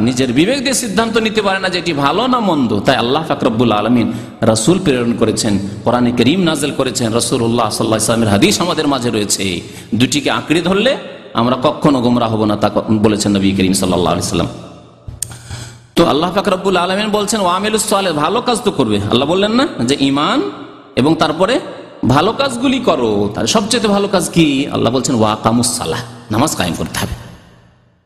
নিজের বিবেক দিয়ে সিদ্ধান্ত নিতে পারে না যে এটি ভালো না মন্দ। তাই আল্লাহ পাক রব্বুল আলামিন রাসূল প্রেরণ করেছেন, কোরআনে কারীম নাযিল করেছেন, রাসূলুল্লাহ সাল্লাল্লাহু আলাইহি ওয়াসাল্লামের হাদিস আমাদের মাঝে রয়েছে। দুটিকে আঁকড়ে ধরলে আমরা কখনো গোমরাহ হব না, তা বলেছেন নবী করিম সাল্লাল্লাহু আলাইহি ওয়াসাল্লাম। তো আল্লাহ পাক রব্বুল আলামিন বলছেন ওয়ামিলুস সালেহ, ভালো কাজ তো করবে। আল্লাহ বললেন না যে ঈমান এবং তারপরে ভালো কাজগুলি করো। তার সবচেয়ে ভালো কাজ কি? আল্লাহ বলছেন ওয়াকামুস সালাহ, নামাজ কায়েম করতে হবে।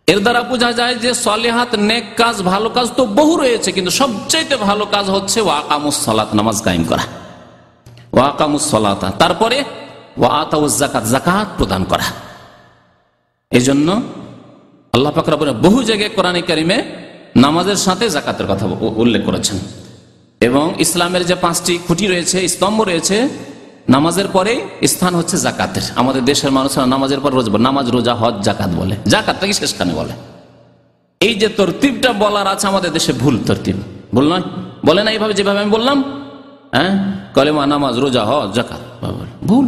এর দ্বারা বোঝা যায় যে সলিহাত নেক কাজ, ভালো কাজ তো বহু রয়েছে, কিন্তু সবচেয়ে ভালো কাজ হচ্ছে ওয়াকামুস সালাত, নামাজ কায়েম করা। ওয়াকামুস সালাত, তারপরে ওয়াআতাউজ যাকাত, যাকাত প্রদান করা। এজন্য আল্লাহ পাক রব্বুল বহু জায়গায় কোরআনে কারিমে নামাজের সাথে যাকাতের কথা উল্লেখ করেছেন। এবং ইসলামের যে 5টি খুঁটি রয়েছে, স্তম্ভ রয়েছে, নামাজের পরে স্থান হচ্ছে যাকাতের। আমাদের দেশের মানুষরা নামাজের পর নামাজ, রোজা, হজ, যাকাত বলে, যাকাতটাকে শেষখানে বলে। এই যে তরতিবটা বলার আছে আমাদের দেশে ভুল তরতিব, ভুল নয়, বলে না এইভাবে যেভাবে আমি বললাম, হ্যাঁ, কলেমা, নামাজ, রোজা, হজ, যাকাত, ভুল।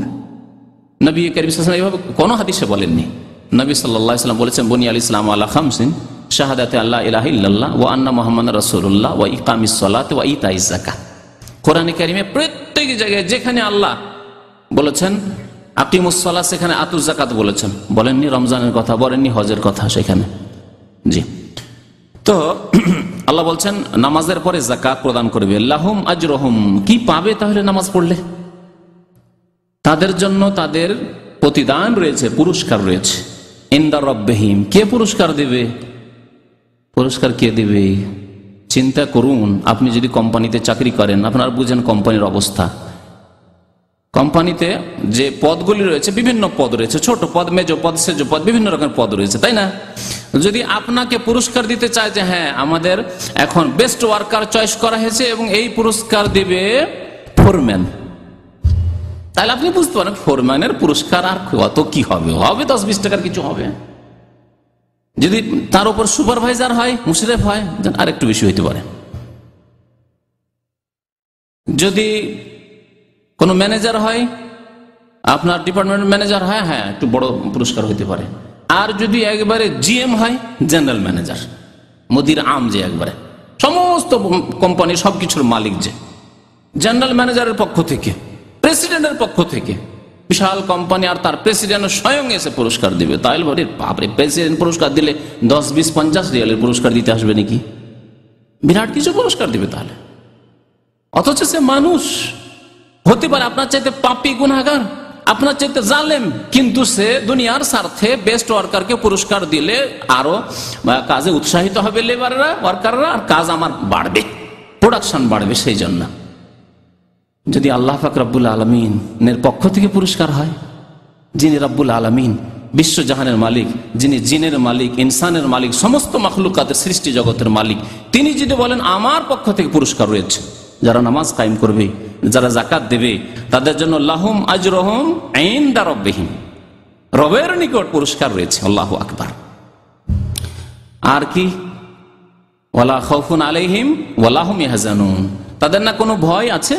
নবী কারীম সাল্লাল্লাহু আলাইহি ওয়াসাল্লাম এইভাবে কোনো হাদিসে বলেননি। নবী সাল্লাল্লাহু আলাইহি ওয়াসাল্লাম বলেছেন বুনিয়াল ইসলামু আলা খামসিন, শাহাদাতে আল্লা ইলাহা ইল্লাল্লাহ ওয়া আন্না মুহাম্মাদুর রাসূলুল্লাহ ওয়া ইকামিস সালাত ওয়া ইতাইজ যাকাত। কোরআনে কারিমে প্রত্যেক জায়গায় যেখানে আল্লাহ বলেছেন আকিমুস সালাত, সেখানে আতুজ যাকাত বলেছেন, বলেননি রমজানের কথা, বলেননি হজের কথা সেখানে। জি, তো আল্লাহ বলছেন নামাজের পরে যাকাত প্রদান করবে। লাহুম আজরুহুম, কি পাবে তাহলে নামাজ পড়লে? তাদের জন্য তাদের প্রতিদান রয়েছে, পুরস্কার রয়েছে। ইনদা রাব্বিহিম, কে পুরস্কার দেবে? পুরস্কার কে দেবে? চিন্তা করুন, আপনি যদি কোম্পানিতে চাকরি করেন, আপনারা বুঝেন কোম্পানির অবস্থা। কোম্পানিতে যে পদগুলি রয়েছে, বিভিন্ন পদ রয়েছে, ছোট পদ, মেজ পদ, সেজ পদ, বিভিন্ন রকমের পদ রয়েছে, তাই না? যদি আপনাকে পুরস্কার দিতে চায় যে হ্যাঁ আমাদের এখন বেস্ট ওয়ার্কার চয়েস করা হয়েছে এবং এই পুরস্কার দিবে ফোরম্যান, তাহলে আপনি বুঝতে পারেন ফোরম্যানের পুরস্কার আর কত কি হবে, হবে 10-20 টাকার কিছু হবে। যদি তার উপর সুপারভাইজার হয়, মুশরিফ হয়, আর একটু বেশি হইতে পারে। যদি কোন ম্যানেজার হয়, আপনার ডিপার্টমেন্ট ম্যানেজার হয়, হ্যাঁ একটু বড় পুরস্কার হইতে পারে। আর যদি একবারে জিএম হয়, জেনারেল ম্যানেজার, মুদির আম, যে একবারে সমস্ত কোম্পানির সবকিছুর মালিক, যে জেনারেল ম্যানেজারের পক্ষ থেকে, প্রেসিডেন্টের পক্ষ থেকে বিশাল কোম্পানি, আর তার প্রেসিডেন্ট স্বয়ং এসে পুরস্কার দিবে, তাহলে বলে বাপরে, প্রেসিডেন্ট পুরস্কার দিলে 10, 20, 50 রিয়ালের পুরস্কার দিতে আসবে নাকি? বিরাট কিছু পুরস্কার দিবে তাহলে। অথচ সে মানুষ হতে পারে আপনার চাইতে পাপী, গুনাহগার, আপনার চাইতে জালেম, কিন্তু সে দুনিয়ার স্বার্থে বেস্ট ওয়ার্কারকে পুরস্কার দিলে আরো কাজে উৎসাহিত হবে লেবাররা, ওয়ার্কাররা, আর কাজ আমার বাড়বে, প্রোডাকশন বাড়বে। সেই জন্য যদি আল্লাহ পাক রব্বুল আলামিনের পক্ষ থেকে পুরস্কার হয়, যিনি রব্বুল আলামিন, বিশ্বজাহানের মালিক, যিনি জিনের মালিক, ইনসানের মালিক, সমস্ত মাখলুকাতের সৃষ্টি জগতের মালিক, তিনি যদি বলেন আমার পক্ষ থেকে পুরস্কার রয়েছে, যারা নামাজ কায়েম করবে, যারা যাকাত দেবে, তাদের জন্য লাহুম আজরুহুম ইনদা রাব্বিহিম, রবের নিকট পুরস্কার রয়েছে। আল্লাহু আকবার। আর কি? ওয়ালা খাউফুন আলাইহিম ওয়ালা হুম ইয়াহজানুন, তাদের না কোনো ভয় আছে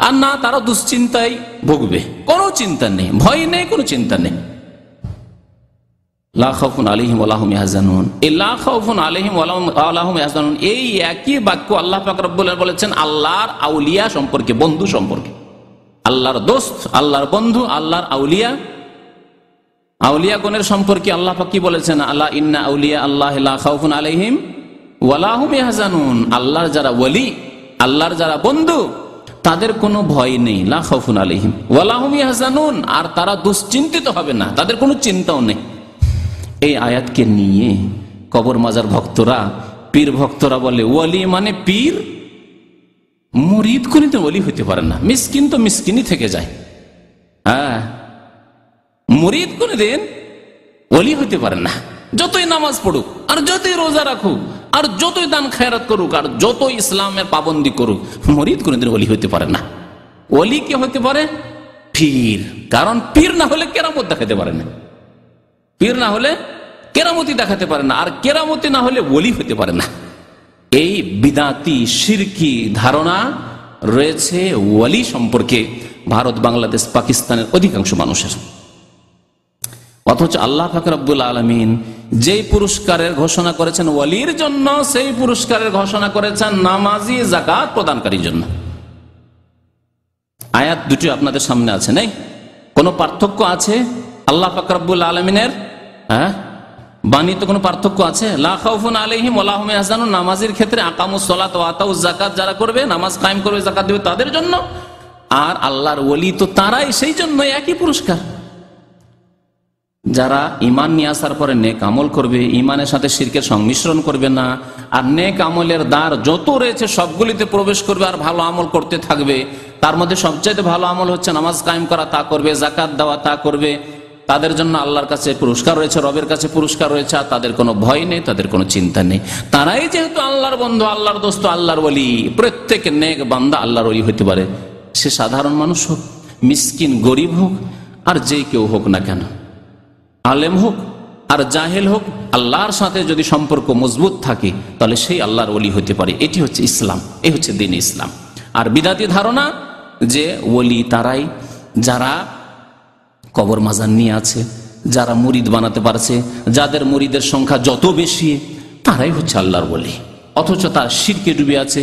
আর না তারা দুশ্চিন্তায় ভুগবে, কোনো চিন্তা নেই, ভয় নেই, কোনো চিন্তা নেই। লা খাউফুন আলাইহিম ওয়ালা হুম ইয়াহজানুন, এই লা খাউফুন আলাইহিম ওয়ালা হুম ইয়াহজানুন, এই একই বাক্য আল্লাহ পাক রব্বুল আলামিন বলেছেন আল্লাহর আউলিয়া সম্পর্কে, বন্ধু সম্পর্কে। আল্লাহর দোস্ত, আল্লাহর বন্ধু, আল্লাহর আউলিয়া, আউলিয়াগণের সম্পর্কে আল্লাহ পাক কি বলেছেন? আল্লাহ ইন্না আউলিয়া আল্লাহ লা খাউফুন আলাইহিম ওয়ালা হুম ইয়াহজানুন, আল্লাহর যারা ওয়ালি, আল্লাহর যারা বন্ধু, তাদের কোনো ভয় নেই, লা খাউফুন আলাইহিম ওয়ালা হুম ইয়াহজানুন, আর তারা দুশ্চিন্তিত হবে না, তাদের কোনো চিন্তাও নেই। এই আয়াতকে নিয়ে কবর মাজার ভক্তরা, পীর ভক্তরা বলে ওয়ালি মানে পীর, মুরিদ কোনদিন ওয়ালি হইতে পারে না, মিসকিন তো মিসকিনই থেকে যায়। হ্যাঁ, মুরিদ কোনদিন ওয়ালি হইতে পারে না, যতই নামাজ পড়ুক, আর যতই রোজা রাখুক, আর যতই দান খায়রাত করুক, আর যতই ইসলামের পাবন্দি করুক, মুরিদ কোনদিন ওয়ালি হইতে পারে না। ওয়ালি কে হইতে পারে? পীর। কারণ পীর না হলে কেরামত দেখাতে পারে না, পীর না হলে কেরামতি দেখাতে পারে না, আর কেরামতি না হলে ওলি হতে পারে না। এই বিদাতি শিরকি ধারণা রয়েছে ওলি সম্পর্কে ভারত, বাংলাদেশ, পাকিস্তানের অধিকাংশ মানুষের। অথচ আল্লাহ পাক রব্বুল আলামিন যেই পুরস্কারের ঘোষণা করেছেন ওয়ালির জন্য, সেই পুরস্কারের ঘোষণা করেছেন নামাজি যাকাত প্রদানকারীর জন্য। আয়াত দুটি আপনাদের সামনে আছে, নেই কোনো পার্থক্য আছে আল্লাহ পাক রব্বুল আলামিনের বাণীতে কোনো পার্থক্য আছে? লা খাউফুন আলাইহিম ওয়া লা হুম ইয়াহজানুন, নামাজের ক্ষেত্রে আকামুস সালাত ওয়া আতাউজ যাকাত যারা করবে, নামাজ কায়েম করবে, যাকাত দেবে, তাদের জন্য। আর আল্লাহর ওলি তো তারাই, সেই জন্য একই পুরস্কার। যারা ঈমান নিয়ে আসার পরে নেক আমল করবে, ঈমানের সাথে শিরকের সংমিশ্রণ করবে না, আর নেক আমলের দ্বার যত রয়েছে সবগুলিতে প্রবেশ করবে আর ভালো আমল করতে থাকবে, তার মধ্যে সবচাইতে ভালো আমল হচ্ছে নামাজ কায়েম করা, তা করবে, যাকাত দেওয়া, তা করবে, তাদের জন্য আল্লাহর কাছে পুরস্কার রয়েছে, রবের কাছে পুরস্কার রয়েছে, আর তাদের কোনো ভয় নেই, তাদের কোনো চিন্তা নেই। তারাই যেহেতু আল্লাহর বন্ধু, আল্লাহর দোস্ত, আল্লাহর ওলি। প্রত্যেক নেক বান্দা আল্লাহর ওলি হতে পারে, সে সাধারণ মানুষ হোক, মিসকিন গরিব হোক, আর যে কেউ হোক না কেন, আলেম হোক আর জাহেল হোক, আল্লাহর সাথে যদি সম্পর্ক মজবুত থাকে তাহলে সেই আল্লাহর ওলি হতে পারে। এটি হচ্ছে ইসলাম, এই হচ্ছে দ্বীন ইসলাম। আর বিদাতি ধারণা যে ওলি তারাই যারা কবর মাজার নিয়ে আছে, যারা মুরিদ বানাতে পারছে, যাদের মুরিদের সংখ্যা যত বেশি তারাই হচ্ছে আল্লাহর ওলি। অথচ তার শিরকে ডুবে আছে,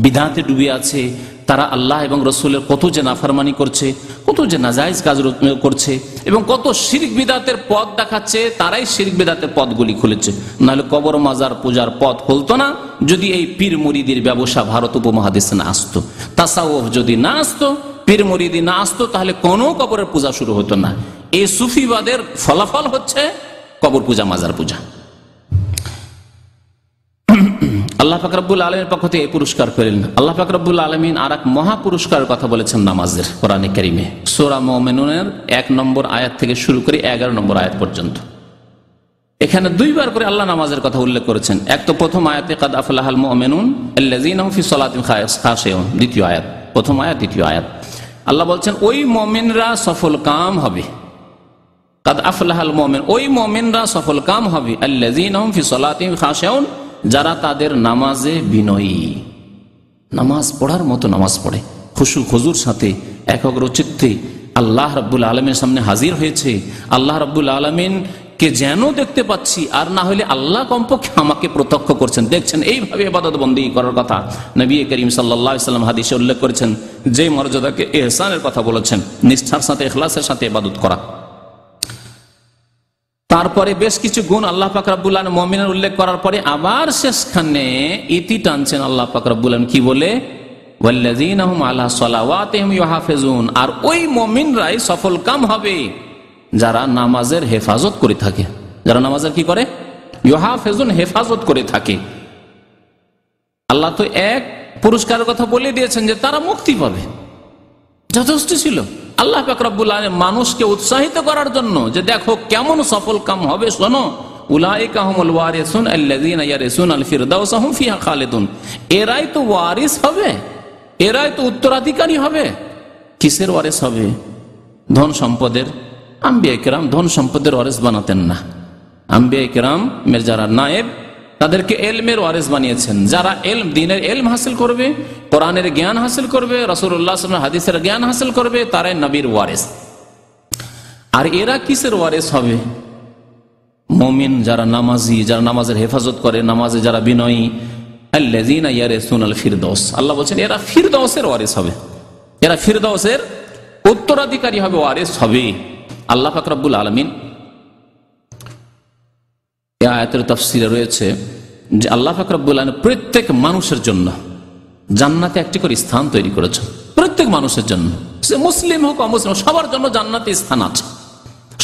বিদাতে ডুবে আছে, তারা আল্লাহ এবং রসুলের কত যে নাফরমানি করছে, কত যে নাজায়েজ কাজ করছে, এবং কত শিরক বিদাতের পথ দেখাচ্ছে, তারাই শিরক বিদাতের পথগুলি খুলেছে। নাহলে কবর মাজার পূজার পথ খুলতো না যদি এই পীর মুরিদির ব্যবসা ভারত উপমহাদেশে না আসতো। তাসাউফ যদি না আসতো, পীর মুরিদি না আসতো, তাহলে কোনো কবরের পূজা শুরু হতো না। এই সুফিবাদের ফলাফল হচ্ছে কবর পূজা, মাজার পূজা। আল্লাহ পাক রব্বুল আলামিনের পক্ষ থেকে এই পুরস্কার পেলেন। আল্লাহ পাক রব্বুল আলামিন আর এক মহা পুরস্কারের কথা বলেছেন নামাজের কোরআনে কারিমে। সূরা মুমিনুনের 1 নম্বর আয়াত থেকে শুরু করে 11 নম্বর আয়াত পর্যন্ত। এখানে দুইবার করে আল্লাহ নামাজের কথা উল্লেখ করেছেন। এক তো প্রথম আয়াতে কাদ আফলাহাল মুমিনুন আল্লাযীনা হুম ফি সালাতিহিম খাশিউন, দ্বিতীয় আয়াত, প্রথম আয়াত দ্বিতীয় আয়াত। আল্লাহ বলছেন ওই মুমিনরা সফল কাম হবে। কাদ আফলাহাল মুমিন, ওই মুমিনরা সফল কাম হবে, আল্লাযীনা হুম ফি সালাতিহিম খাশিউন, যারা তাদের নামাজে বিনয়ী, নামাজ পড়ার মতো নামাজ পড়ে, খুশু খুজুর সাথে একাগ্র চিত্তে আল্লাহ রাব্বুল আলামিনের সামনে হাজির হয়েছে। আল্লাহ রাব্বুল আলামিন কে যেন দেখতে পাচ্ছি, আর না হলে আল্লাহ কমপক্ষে আমাকে প্রত্যক্ষ করছেন, দেখছেন, এইভাবে ইবাদত বন্দেগী করার কথা নবী করিম সাল্লাল্লাহু আলাইহি ওয়াসাল্লাম হাদিসে উল্লেখ করেছেন। যে মর্যাদাকে ইহসানের কথা বলেছেন, নিষ্ঠার সাথে ইখলাসের সাথে ইবাদত করা। তারপরে বেশ কিছু গুণ আল্লাহ পাক রব্বুল আলামিন মুমিনের উল্লেখ করার পরে আবার শেষখানে ইতি টানছেন আল্লাহ পাক রব্বুল আলামিন, কি বলে? ওয়াল্লাযীনা হুম আলা সালাওয়াতিহিম ইউহাফিজুন, আর ওই মুমিনরাই সফল কাম হবে যারা নামাজের হেফাজত করে থাকে। যারা নামাজের কি করে? ইউহাফিজুন, হেফাজত করে থাকে। আল্লাহ তো এক পুরস্কারের কথা বলে দিয়েছেন যে তারা মুক্তি পাবে, যথেষ্ট ছিল। আল্লাহ পাক রব্বুল আলামিন মানুষকে উৎসাহিত করার জন্য যে দেখো কেমন সফল কাম হবে, শোনো, উলাইকা হুমুল ওয়ারিসুন আল্লাযীনা ইয়ারিসুনাল ফিরদাউসা হুম ফিহা খালিদুন, এরাই তো ওয়ারিস হবে, এরাই তো উত্তরাধিকারী হবে। কিসের ওয়ারিস হবে? ধন সম্পদের। আম্বিয়া কিরাম ধন সম্পদের ওয়ারিস বানাতেন না। আম্বিয়া কিরামের যারা নায়েব, তাদেরকে এলমের ওয়ারিস বানিয়েছেন। যারা এলম, দ্বীনের এলম হাসিল করবে, কোরআনের জ্ঞান হাসিল করবে, রাসূলুল্লাহ সাল্লাল্লাহু আলাইহি ওয়াসাল্লাম হাদিসের জ্ঞান হাসিল করবে, তারাই নবীর ওয়ারিস। আর এরা কিসের ওয়ারিস হবে? মুমিন যারা নামাজি, যারা নামাজের হেফাজত করে, নামাজে যারা বিনয়ী, আল্লাযীনা ইয়ারিসুনাল ফিরদাউস, আল্লাহ বলছেন এরা ফিরদাউসের ওয়ারিস হবে, এরা ফিরদাউসের উত্তরাধিকারী হবে, ওয়ারিস হবে। আল্লাহ পাক রব্বুল আলামিন এই আয়াতের তাফসীরে রয়েছে যে আল্লাহ পাক রব্বুল আলামিন প্রত্যেক মানুষের জন্য জান্নাতে একটি করে স্থান তৈরি করেছেন। প্রত্যেক মানুষের জন্য, সে মুসলিম হোক অমুসলিম, সবার জন্য জান্নাতে স্থান আছে।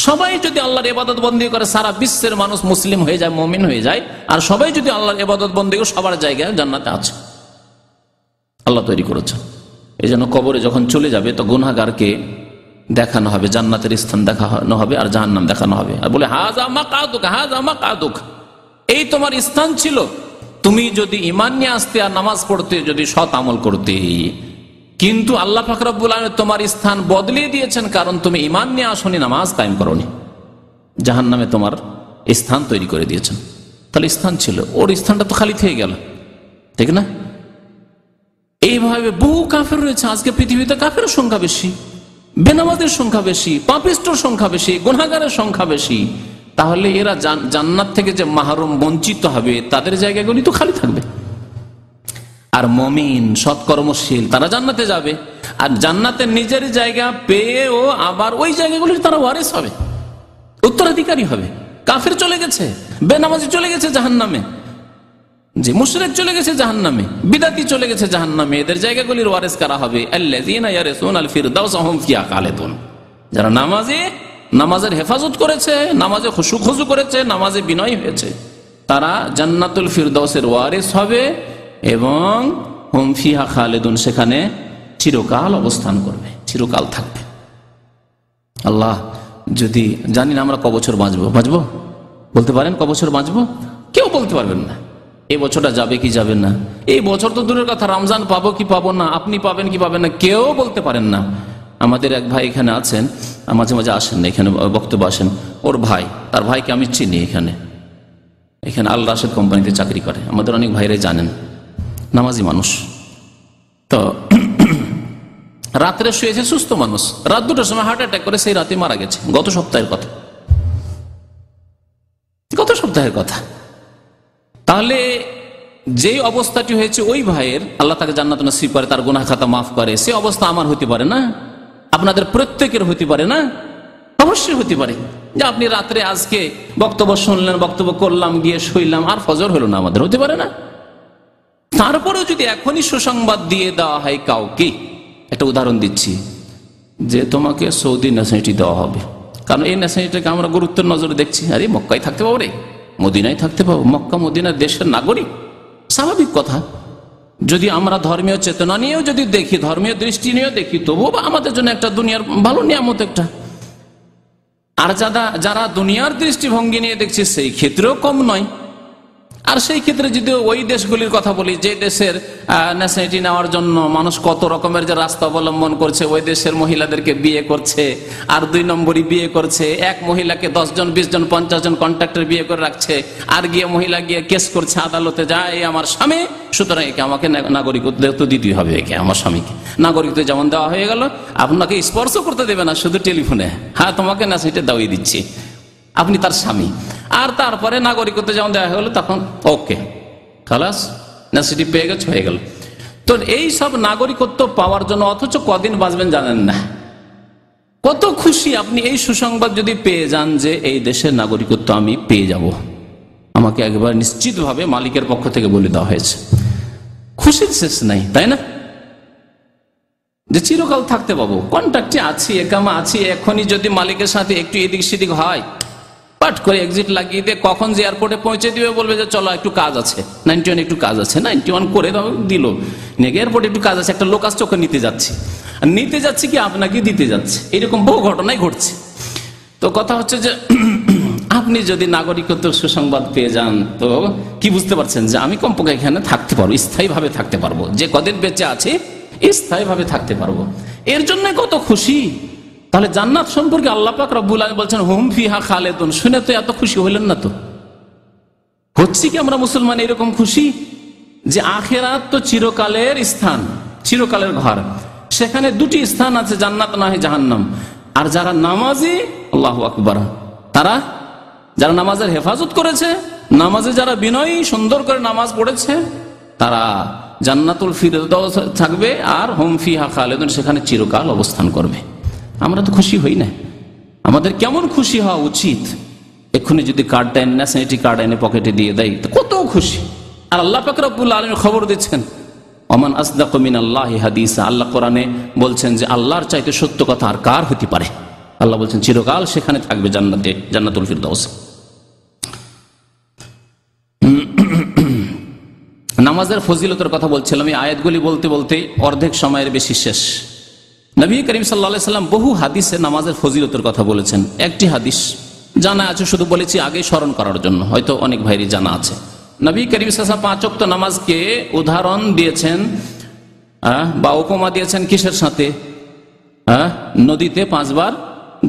সবাই যদি আল্লাহর ইবাদত বন্দেগী করে, সারা বিশ্বের মানুষ মুসলিম হয়ে যায়, মুমিন হয়ে যায়, আর সবাই যদি আল্লাহর ইবাদত বন্দেগী, সবার জায়গায় জান্নাতে আছে, আল্লাহ তৈরি করেছেন। এই জন্য কবরে যখন চলে যাবে তো গুনাহগারকে দেখানো হবে, জান্নাতের স্থান দেখানো হবে আর জাহান্নাম দেখানো হবে, আর বলে হাযা মাকআদুক, হাযা মাকআদুক, এই তোমার স্থান ছিল, তুমি যদি ঈমান নিয়ে আসতে আর নামাজ পড়তে, যদি সৎ আমল করতে। কিন্তু আল্লাহ পাক রব্বুল আলামিন তোমার স্থান বদলিয়ে দিয়েছেন, কারণ তুমি ঈমান নিয়ে আসনি, নামাজ কায়েম করনি, জাহান্নামে তোমার স্থান তৈরি করে দিয়েছেন। তাহলে স্থান ছিল, ওর স্থানটা তো খালি থেকে গেল, ঠিক না? এইভাবে বহু কাফের রয়েছে আজকে পৃথিবীতে, কাফের সংখ্যা বেশি, বেনামাজের সংখ্যা বেশি, পাপিষ্ঠর সংখ্যা বেশি, গুনাহগারের সংখ্যা বেশি, তাহলে এরা জান্নাত থেকে যে মাহরুম বঞ্চিত হবে তাদের জায়গাগুলি তো খালি থাকবে। আর মুমিন সৎকর্মশীল তারা জান্নাতে যাবে, আর জান্নাতের নিজের জায়গা পেয়েও আবার ওই জায়গাগুলির তারা ওয়ারিস হবে, উত্তরাধিকারী হবে। কাফের চলে গেছে, বেনামাজি চলে গেছে জাহান্নামে, যে মুশরিক চলে গেছে জাহান্নামে, বিদাতি চলে গেছে জাহান্নামে, এদের জায়গাগুলির ওয়ারিস কারা হবে? আল্লাযীনা ইয়ারিসুনাল ফিরদাউস হুম ফিহা খালিদুন। যারা নামাজের হেফাজত করেছে, নামাজে খুশু করেছে, নামাজে বিনয় হয়েছে, তারা জান্নাতুল ফিরদাউসের ওয়ারিস হবে এবং হুম ফিহা খালিদুন, সেখানে চিরকাল অবস্থান করবে, চিরকাল থাকবে। আল্লাহ, যদি জানি না আমরা ক বছর বাঁচবো বলতে পারেন? ক বছর বাঁচবো কেউ বলতে পারবেন না। এই বছরটা যাবে কি যাবে না, এই বছর তো দূরের কথা, রমজান পাবো কি পাবো না, আপনি পাবেন কি পাবেন না, কেউ বলতে পারেন না। আমাদের এক ভাই এখানে আছেন, মাঝে মাঝে আসেন না, এখানে বক্তব্য আসেন। ওর ভাই, তার ভাইকে আমি চিনি, এখানে আল রাশেদ কোম্পানিতে চাকরি করে, আমাদের অনেক ভাইরাই জানেন, নামাজি মানুষ। তো রাত্রে শুয়েছে, সুস্থ মানুষ, রাত 2টার সময় হার্ট অ্যাটাক করে সেই রাতে মারা গেছে। গত সপ্তাহের কথা। তাহলে যে অবস্থাটি হয়েছে ওই ভাইয়ের, আল্লাহ তাকে জান্নাত নসিব করে, তার গুনাহ খাতা মাফ করে, সে অবস্থা আমার হতে পারে না? আপনাদের প্রত্যেকের হতে পারে না? অবশ্যই হতে পারে। যে আপনি রাত্রে আজকে বক্তব্য শুনলেন, বক্তব্য করলাম, গিয়ে শুইলাম, আর ফজর হলো না, আমাদের হতে পারে না? তারপরেও যদি এখনই সুসংবাদ দিয়ে দেওয়া হয় কাউকে, একটা উদাহরণ দিচ্ছি, যে তোমাকে সৌদি ন্যাশনালিটি দেওয়া হবে, কারণ এই ন্যাশনালিটিকে আমরা গুরুত্বের নজরে দেখছি। আরে মক্কায় থাকতে পাবো রে, মদিনায় থাকতে পাবো, মক্কা মদিনার দেশের নাগরিক, স্বাভাবিক কথা। যদি আমরা ধর্মীয় চেতনা নিয়েও যদি দেখি, ধর্মীয় দৃষ্টি নিয়েও দেখি, তবুও আমাদের জন্য একটা দুনিয়ার ভালো নিয়ামত একটা। আর যারা দুনিয়ার দৃষ্টিভঙ্গি নিয়ে দেখছি, সেই ক্ষেত্রেও কম নয়। আর সেই ক্ষেত্রে যদি ওই দেশগুলির কথা বলি, যে দেশের ন্যাশনালিটি নেওয়ার জন্য মানুষ কত রকমের যে রাস্তা অবলম্বন করছে, ওই দেশের মহিলাদেরকে বিয়ে করছে, আর 2 নম্বরই বিয়ে করছে, এক মহিলাকে 10 জন 20 জন 50 জন কন্ট্রাক্টর বিয়ে করে রাখছে, আর মহিলা গিয়ে কেস করছে আদালতে, যায় আমার স্বামী, সুতরাং একে আমাকে নাগরিকত্ব দিতেই হবে, একে আমার স্বামীকে নাগরিকত্ব যেমন দেওয়া হয়ে গেল, আপনাকে স্পর্শ করতে দেবে না, শুধু টেলিফোনে, হ্যাঁ তোমাকে ন্যাশনালিটি দেওয়াই দিচ্ছি, আপনি তার স্বামী। আর তারপরে নাগরিকত্ব যেমন দেওয়া হলো, তখন ওকে খালাস, ন্যাশনালিটি পেয়ে গেছে, হয়ে গেল। তো এই সব নাগরিকত্ব পাওয়ার জন্য অথচ কদিন বাঁচবেন জানেন না। কত খুশি আপনি এই সুসংবাদ যদি পেয়ে যান যে এই দেশের নাগরিকত্ব আমি পেয়ে যাব, আমাকে একবার নিশ্চিতভাবে মালিকের পক্ষ থেকে বলে দেওয়া হয়েছে, খুশির শেষ নাই, তাই না? যে চিরকাল থাকতে পাবো, কন্ট্রাক্টে আছি, একামা আছি, এখনই যদি মালিকের সাথে একটু এদিক সেদিক হয়, পাট করে এক্সিট লাগিয়ে দিয়ে কখন যে এয়ারপোর্টে পৌঁছে দিবে, বলবে যে চলো একটু কাজ আছে, 91 একটু কাজ আছে, 91 করে দিল, এয়ারপোর্টে একটু কাজ আছে, একটা লোক আসছে, ওকে নিতে যাচ্ছি কি আপনাকে দিতে যাচ্ছে, এরকম বহু ঘটনাই ঘটছে। তো কথা হচ্ছে যে আপনি যদি নাগরিকত্ব সুসংবাদ পেয়ে যান, তো কি বুঝতে পারছেন যে আমি কমপক্ষে এখানে থাকতে পারবো, স্থায়ীভাবে থাকতে পারবো, যে কদিন বেঁচে আছে স্থায়ীভাবে থাকতে পারবো, এর জন্য কত খুশি। তাহলে জান্নাত সম্পর্কে আল্লাহ পাক রব্বুল আলামিন বলছেন হুম ফিহা খালিদুন, শুনে তো এত খুশি হইলেন না? তো হচ্ছে কি আমরা মুসলমান এরকম খুশি যে আখিরাত তো চিরকালের স্থান, চিরকালের ঘর, সেখানে 2টি স্থান আছে, জান্নাত না হয় জাহান্নাম। আর যারা নামাজি, আল্লাহু আকবার, তারা যারা নামাজের হেফাজত করেছে, নামাজে যারা বিনয়ী সুন্দর করে নামাজ পড়েছে, তারা জান্নাতুল ফিরদাউস থাকবে, আর হুম ফিহা খালিদুন, সেখানে চিরকাল অবস্থান করবে। আমরা তো খুশি হই না? আমাদের কেমন খুশি হওয়া উচিত। এক্ষুনি যদি কার্ডটা এনে, ন্যাশনালিটি কার্ড এনে পকেটে দিয়ে দেয়, তো কত খুশি। আর আল্লাহ পাক রব্বুল আলামিন খবর দিচ্ছেন, ওমান আসদাকু মিনাল্লাহি হাদিসা, আল্লাহ কোরআনে বলছেন যে আল্লাহর চাইতে সত্য কথা আর কার হতে পারে। আল্লাহ বলছেন চিরকাল সেখানে থাকবে, জান্নাতে, জান্নাতুল ফিরদাউস। নামাজের ফজিলতের কথা বলছিলাম, এই আয়াতগুলি বলতে বলতে অর্ধেক সময়ের বেশি শেষ। নবী করিম সাল্লাল্লাহু আলাইহি সাল্লাম বহু হাদিসে নামাজের ফজিলতের কথা বলেছেন। একটি হাদিস জানা আছে, শুধু বলেছি আগে স্মরণ করার জন্য, হয়তো অনেক ভাইরই জানা আছে। নবী করিম সাল্লাল্লাহু আলাইহি ওয়াসাল্লাম 5 ওয়াক্ত নামাজকে উদাহরণ দিয়েছেন বা উপমা দিয়েছেন কিসের সাথে? নদীতে 5 বার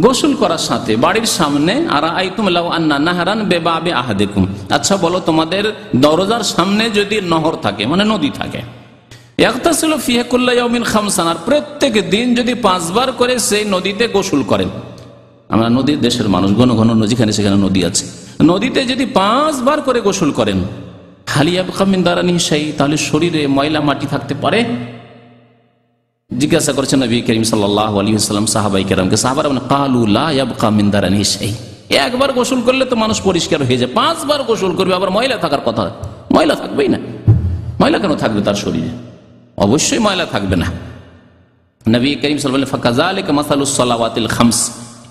গোসল করার সাথে, বাড়ির সামনে। আর আইতুম লাউ আন্না নাহরান বিবাবি আহাদিকুম, আচ্ছা বলো তোমাদের দরজার সামনে যদি নহর থাকে, মানে নদী থাকে, ইয়াগতাসিলু ফিহি কুল্লা ইয়াউমিন খামসান, আর প্রত্যেক দিন যদি 5 বার করে সেই নদীতে গোসল করেন। আমরা নদীর দেশের মানুষ, ঘন ঘন যেখানে সেখানে নদী আছে, নদীতে যদি 5 বার করে গোসল করেন, হাল ইয়াবকা মিন দারানিহি শাই, তাহলে শরীরে ময়লা মাটি থাকতে পারে? জিজ্ঞাসা করেছেন নবী করিম সাল্লাল্লাহু আলাইহি ওয়াসাল্লাম সাহাবায়ে কেরামকে। সাহাবারা বলেন ক্বালু লা ইয়াবকা মিন দারানিহি শাই, একবার গোসল করলে তো মানুষ পরিষ্কার হয়ে যায়, 5 বার গোসল করবে আবার ময়লা থাকার কথা? ময়লা থাকবেই না। ময়লা কেন থাকবে তার শরীরে? অবশ্যই ময়লা থাকবে না। নবী করিম সাল্লাল্লাহু আলাইহি ওয়াসাল্লাম ফাকাযালিকা মাসালুস সালাওয়াতিল খামস,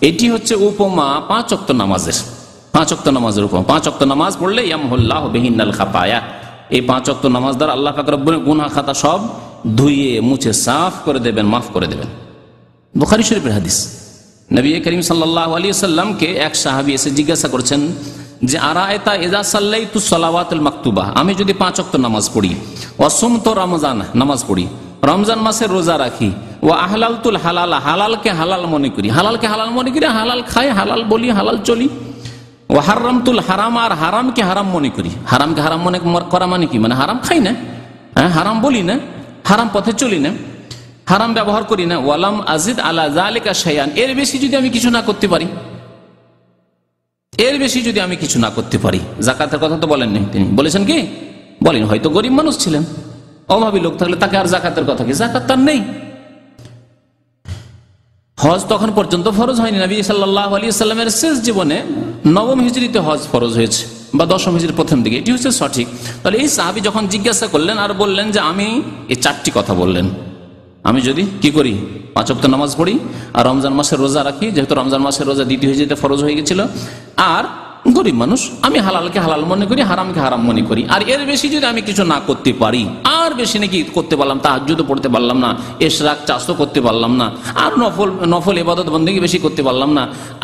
এটি হচ্ছে উপমা 5 ওয়াক্ত নামাজের। 5 ওয়াক্ত নামাজের উপমা। 5 ওয়াক্ত নামাজ পড়লে ইয়ামহুল্লাহু বিহিন্নাল খাতায়া, এই 5 ওয়াক্ত নামাজ দ্বারা আল্লাহ পাক রব্বুল গুনাহ খাতা সব ধুইয়ে মুছে সাফ করে দেবেন, মাফ করে দেবেন। বুখারী শরীফের হাদিস। নবী করিম সাল্লাল্লাহু আলাইহি ওয়াসাল্লামকে এক সাহাবী এসে জিজ্ঞাসা করেছেন যে আরাআতা ইযা সাল্লাইতু সালাওয়াতুল মাকতুবা, আমি যদি 5 ওয়াক্ত নামাজ পড়ি, ওয়া সুমতু রমজান, নামাজ পড়ি, রমজান মাসের রোজা রাখি, ওয়া আহলালতুল হালাল, হালালকে হালাল মনে করি, হালালকে হালাল মনে করি, হালাল খাই, হালাল বলি, হালাল চলি, ওয়া হারামতুল হারাম, আর হারামকে হারাম মনে করি। হারামকে হারাম মনে করা মানে কি? মানে হারাম খাই না, হারাম বলি না, হারাম পথে চলি না, হারাম ব্যবহার করি না। ওয়ালাম আজিদ আলা যালিকা শাইআন, এর বেশি যদি আমি কিছু না করতে পারি, এর বেশি যদি আমি কিছু না করতে পারি। যাকাতের কথা তো বলেননি তিনি, বলেছেন কি? বলেন, হয়তো গরিব মানুষ ছিলেন, অভাবী লোক থাকলে তাকে আর যাকাতের কথা কি? যাকাত তার নেই। হজ তখন পর্যন্ত ফরজ হয়নি। নবী সাল্লাল্লাহু আলাইহি ওয়াসাল্লামের শেষ জীবনে 9ম হিজরিতে হজ ফরজ হয়েছে, বা 10ম হিজরির প্রথম দিকে, এটি হচ্ছে সঠিক। তাহলে এই সাহাবী যখন জিজ্ঞাসা করলেন আর বললেন যে আমি এই 4টি কথা বললেন, আমি যদি কি করি, 5 ওয়াক্ত নামাজ পড়ি, আর রমজান মাসের রোজা রাখি, যেহেতু রমজান মাসের রোজা দ্বিতীয় হিজরিতে ফরজ হয়ে গেছিল, আর গরিব মানুষ, আমি হালালকে হালাল মনে করি, হারামকে হারাম মনে করি, আর এর বেশি যদি আমি কিছু না করতে পারি, আর বেশি নাকি করতে পারলাম, তাহাজ্জুদও পড়তে পারলাম না, ইশরাক চাষও করতে পারলাম না, আর নফল ইবাদত বন্দেগী বেশি করতে পারলাম না,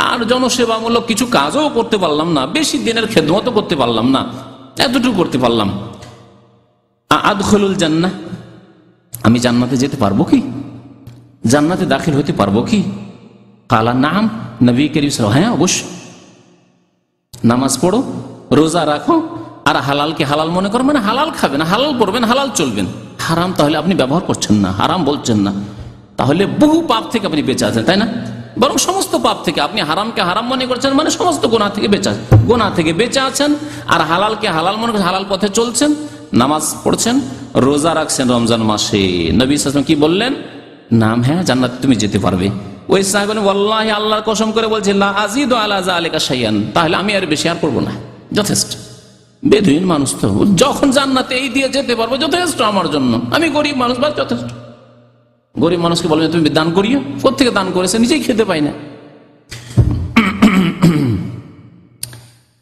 আর জনসেবামূলক কিছু কাজও করতে পারলাম না, বেশি দিনের খেদমতও করতে পারলাম না, এতটুকু করতে পারলাম, আদখুলুল জান্নাহ, আমি জান্নাতে যেতে পারবো কি? জান্নাতে দাখিল হতে পারবো কি? কালা নাম, নবী করিম সাল্লাল্লাহু আলাইহি ওয়াসাল্লাম, হ্যাঁ অবশ্যই। নামাজ পড়ো, রোজা রাখো, আর হালালকে হালাল মনে করো, মানে হালাল খাবেন, হালাল পড়বেন, হালাল চলবেন। হারাম তাহলে আপনি ব্যবহার করছেন না, হারাম বলছেন না, তাহলে বহু পাপ থেকে আপনি বেঁচে আছেন, তাই না? বরং সমস্ত পাপ থেকে, আপনি হারামকে হারাম মনে করছেন মানে সমস্ত গুনাহ থেকে বেঁচে আছেন, গুনাহ থেকে বেঁচে আছেন, আর হালালকে হালাল মনে করছেন, হালাল পথে চলছেন, নামাজ পড়ছেন, রোজা রাখছেন রমজান মাসে। নবী সাল্লাল্লাহু আলাইহি ওয়াসাল্লাম কি বললেন? নাম, হ্যাঁ জান্নাতে তুমি যেতে পারবে। ওই সাহাবী বলেন, ওয়াল্লাহি, আল্লাহর কসম করে বলছি, লা আজিদু আলা যালিকা শাইআন, তাহলে আমি আর বেশি আর করব না, যথেষ্ট। বেদুইন মানুষ তো, যখন জান্নাতে এই দিয়ে যেতে পারবো যথেষ্ট আমার জন্য, আমি গরিব মানুষ, বা যথেষ্ট। গরিব মানুষকে বলবেন তুমি দান করিও, কোত্থেকে দান করেছে? নিজেই খেতে পাই না।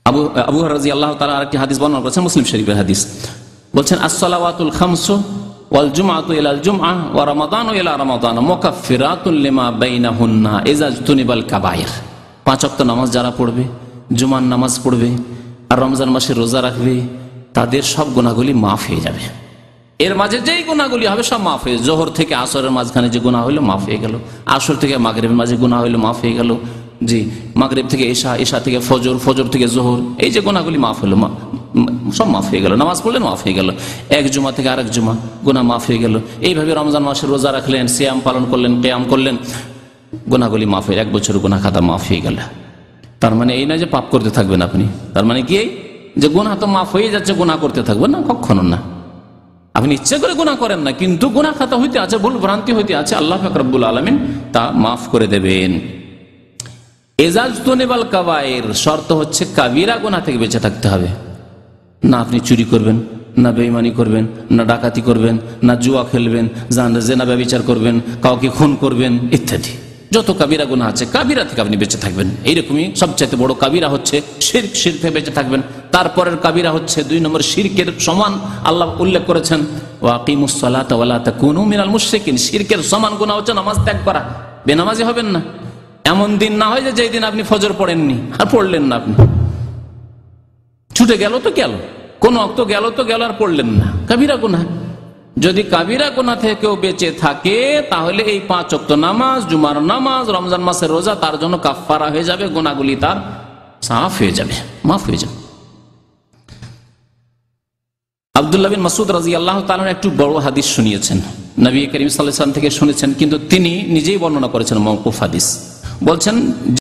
আবু হুরায়রা রাদিয়াল্লাহু তাআলা আরেকটি হাদিস বর্ণনা করেছেন, মুসলিম শরীফের হাদিস, বলছেন আস-সালাওয়াতুল খামসু ওয়াল জুমআতু ইলাল জুমআহ ওয়া রমাদানু ইলা রমাদান মুকাফফিরাতুন লিমা বাইনাহুন্না ইযা ইজতুনিবাল কাবায়ের। 5 ওয়াক্ত নামাজ যারা পড়বে, জুমার নামাজ পড়বে, আর রমজান মাসে রোজা রাখবে, তাদের সব গুনাহগুলি মাফ হয়ে যাবে। এর মাঝে যেই গুনাহগুলি হবে সব মাফ হয়ে, জোহর থেকে আসরের মাঝখানে যে গুনাহ হইলো মাফ হয়ে গেল, আসর থেকে মাগরিবের মাঝে গুনাহ হইলো মাফ হয়ে গেল, জি, মাগরিব থেকে ঈশা, ঈশা থেকে ফজর, ফজর থেকে জোহর, এই যে গুনাহগুলি মাফ হলো, সব মাফ হয়ে গেল। নামাজ পড়লেন মাফ হয়ে গেল, এক জুমা থেকে আরেক জুমা গুনাহ মাফ হয়ে গেল। এইভাবে রমজান মাসে রোজা রাখলেন, সিয়াম পালন করলেন, কিয়াম করলেন, গুনাহগুলি মাফ হয়ে, 1 বছর গুনাহ খাতা মাফ হয়ে গেল। তার মানে এই না যে পাপ করতে থাকবেন আপনি, তার মানে কি যে গুনাহ তো মাফ হয়ে যাচ্ছে, গুনাহ করতে থাকবেন না, কখনো না। আপনি ইচ্ছে করে গুনাহ করেন না, কিন্তু গুনাহ খাতা হইতে আছে, ভুল ভ্রান্তি হইতে আছে, আল্লাহ পাক রব্বুল আলামিন তা মাফ করে দেবেন। ইজাজতুনিবাল কাবায়ের শর্ত হচ্ছে কাবিরা গুনাহ থেকে বেঁচে থাকতে হবে। না আপনি চুরি করবেন, না বেঈমানি করবেন, না ডাকাতি করবেন, না জুয়া খেলবেন, জেনা ব্যভিচার করবেন, কাউকে খুন করবেন, ইত্যাদি যত কাবিরা গুনাহ আছে, কাবিরা থেকে আপনি বেঁচে থাকবেন। এইরকমই সবচেয়ে বড় কাবিরা হচ্ছে শিরক, শিরক থেকে বেঁচে থাকবেন। তারপরের কাবিরা হচ্ছে 2 নম্বর, শিরকের সমান আল্লাহ উল্লেখ করেছেন, ওয়া আকিমুস সালাতা ওয়া লা তাকুনু মিনাল মুশরিকিন। শিরকের সমান গুনাহ হচ্ছে নামাজ ত্যাগ করা, বেনামাজি হবেন না। এমন দিন না হয় যে যেই দিন আপনি ফজর পড়েননি আর পড়লেন না, আপনি ছুটে গেল তো গেল, কোন ওয়াক্ত গেল তো গেল, আর পড়লেন না, কাবিরা গুনাহ। যদি কাবিরা গুনাহ থেকে কেউ বেঁচে থাকে তাহলে এই 5 ওয়াক্ত নামাজ, জুমার নামাজ, রমজান মাসের রোজা তার জন্য কাফফারা হয়ে যাবে, গুনাহগুলি তার সাফ হয়ে যাবে, মাফ হয়ে যাবে। আব্দুল্লাহ বিন মাসউদ রাদিয়াল্লাহু তাআলা একটু বড় হাদিস শুনিয়েছেন, নবী করিম সাল্লাল্লাহু আলাইহি ওয়াসাল্লাম থেকে শুনেছেন, কিন্তু তিনি নিজেই বর্ণনা করেছেন মওকুফ হাদিস। বলছেন